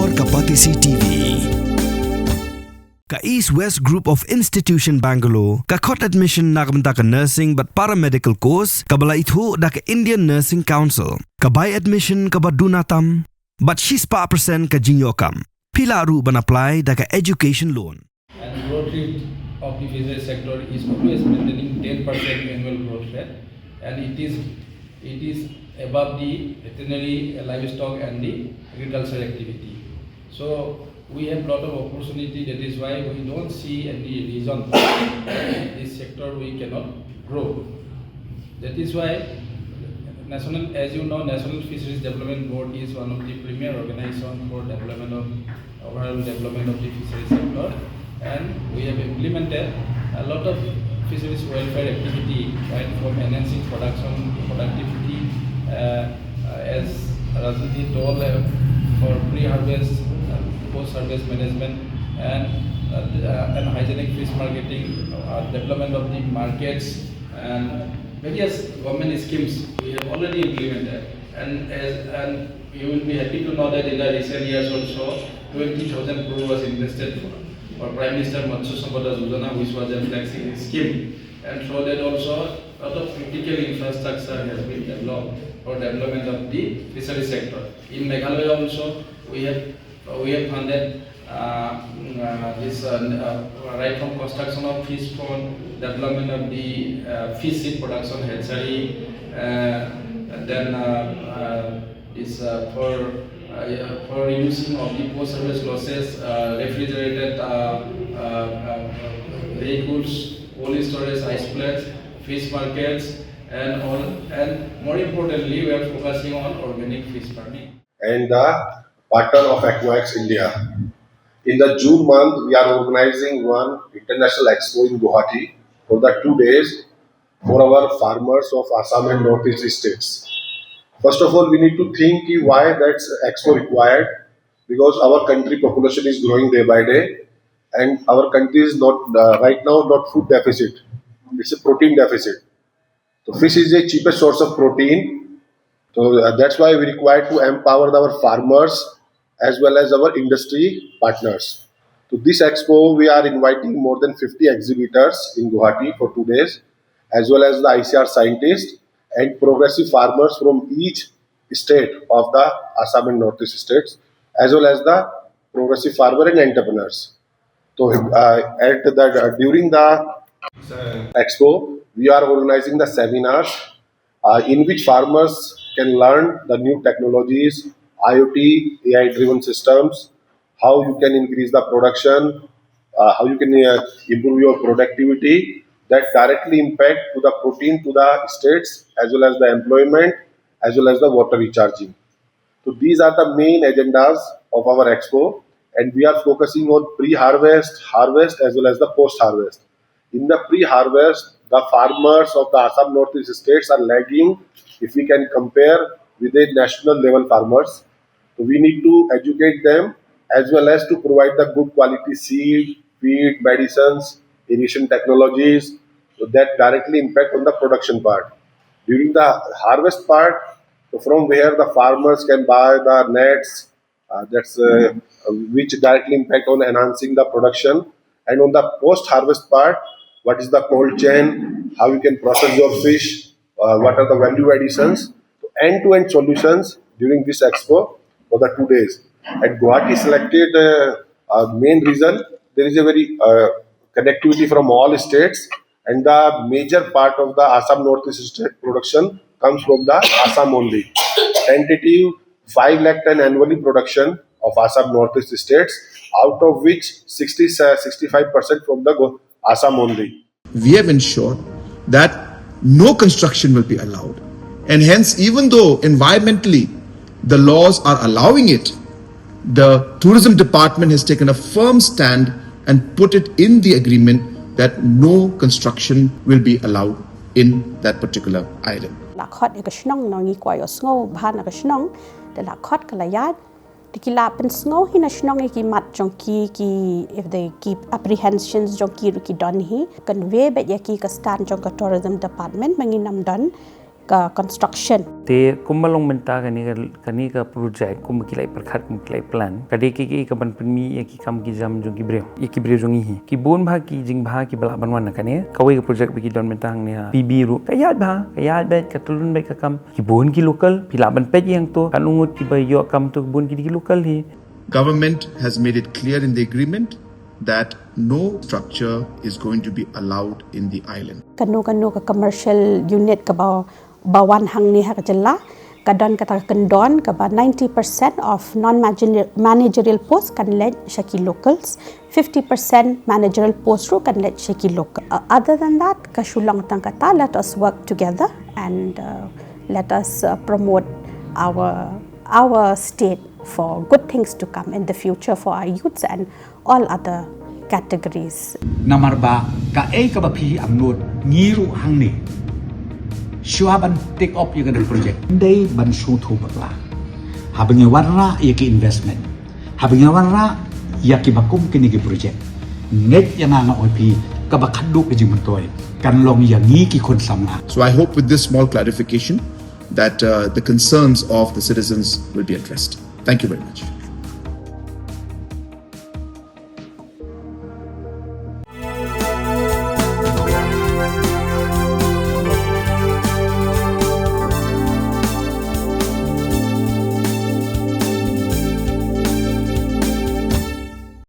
Bor Kapatisi TV. Ka East West Group of Institution Bangalore, ka khot admission nakamta ka nursing but paramedical course, ka bala ithu da ka Indian Nursing Council, ka buy admission ka badunatam, but she's pa percent ka jinyokam. Pila ru ban apply da ka education loan. And growth rate of the fisheries sector is always maintaining 10% annual growth rate, and it is above the veterinary, livestock and the agricultural activity. So we have a lot of opportunity. That is why we don't see any reason this sector we cannot grow. That is why National Fisheries Development Board is one of the premier organizations for overall development of the fisheries sector, and we have implemented a lot of fisheries welfare activity, right from enhancing productivity, as Rajniti told, for pre-harvest, post-harvest management, and hygienic fish marketing, development of the markets, and various government schemes we have already implemented. And you will be happy to know that in the recent years also 20,000 crore was invested for Prime Minister Matsya Sampada Yojana, which was a flagship scheme, and so that also a lot of critical infrastructure has been developed for development of the fishery sector. In Meghalaya also we have funded this right from construction of fish pond, development of the fish seed production hatchery, and then this for reducing of the post-harvest losses, refrigerated vehicles, cold storage, ice plants, fish markets, and more importantly, we are focusing on organic fish farming. And the partner of Aquaex India. In the June month, we are organizing one international expo in Guwahati for the 2 days for our farmers of Assam and Northeast states. First of all, we need to think why that's expo required, because our country population is growing day by day, and our country is not right now not food deficit; it's a protein deficit. So fish is the cheapest source of protein. So that's why we require to empower our farmers as well as our industry partners. To this expo, we are inviting more than 50 exhibitors in Guwahati for 2 days, as well as the ICR scientists and progressive farmers from each state of the Assam and Northeast states, as well as the progressive farmer and entrepreneurs. So during the expo, we are organizing the seminars in which farmers can learn the new technologies, IoT, AI-driven systems, how you can increase the production, how you can improve your productivity, that directly impact to the protein to the states, as well as the employment, as well as the water recharging. So these are the main agendas of our expo, and we are focusing on pre-harvest, harvest, as well as the post-harvest. In the pre-harvest, the farmers of the Assam Northeast states are lagging if we can compare with the national level farmers. So we need to educate them as well as to provide the good quality seed, feed, medicines, irrigation technologies, so that directly impact on the production part. During the harvest part, so from where the farmers can buy the nets, which directly impact on enhancing the production. And on the post-harvest part, what is the cold chain, how you can process your fish, what are the value additions, so end-to-end solutions during this expo for the 2 days. And Guwahati selected main reason, there is a very connectivity from all states, and the major part of the Assam Northeast state production comes from the Assam only. Tentative 5 lakh ton annually production of Assam Northeast states, out of which 65% from the Assam only. We have ensured that no construction will be allowed, and hence, even though environmentally the laws are allowing it, the tourism department has taken a firm stand and put it in the agreement that no construction will be allowed in that particular island. Tikila pen sngo hina snong ki mat jongki ki if they keep apprehensions jongki ruki don hi convey bet yaki ka stand jong tourism department manginam don construction. Te kumalong menta kani ka project kum kilai perkhat kum kilai plan kade ki ka ban penmi ki kam ki jam jong ki breu jong hi ki bon bha ki jing bha ki bala banwan kane kawai ka project bi ki don menta hang ne pb ru kayat bet ka tulun bet ka kam ki bon ki local pila ban pet yang to kan ungut ki ba yo kam to bon ki local hi. Government has made it clear in the agreement that no structure is going to be allowed in the island. Kanu ka commercial unit ka bawan hang ni ha ka jalla kadon kata kendon ka 90% of non-managerial posts kan led shaki locals, 50% managerial posts ru kan led shaki local. Other than that, ka shulang tang kata let us work together and let us promote our state for good things to come in the future for our youths and all other categories. Namarba ka ka bapi amnod ngiru hangni. Shuaban take up yung project. Day ban su thu bakla. Habang warra yaki investment. Habang warra yaki bakum kini ki project. Net yang nga opi ka bakaddu ka jimantoy. Kanlong yangi ki kon samna. So I hope with this small clarification that the concerns of the citizens will be addressed. Thank you very much.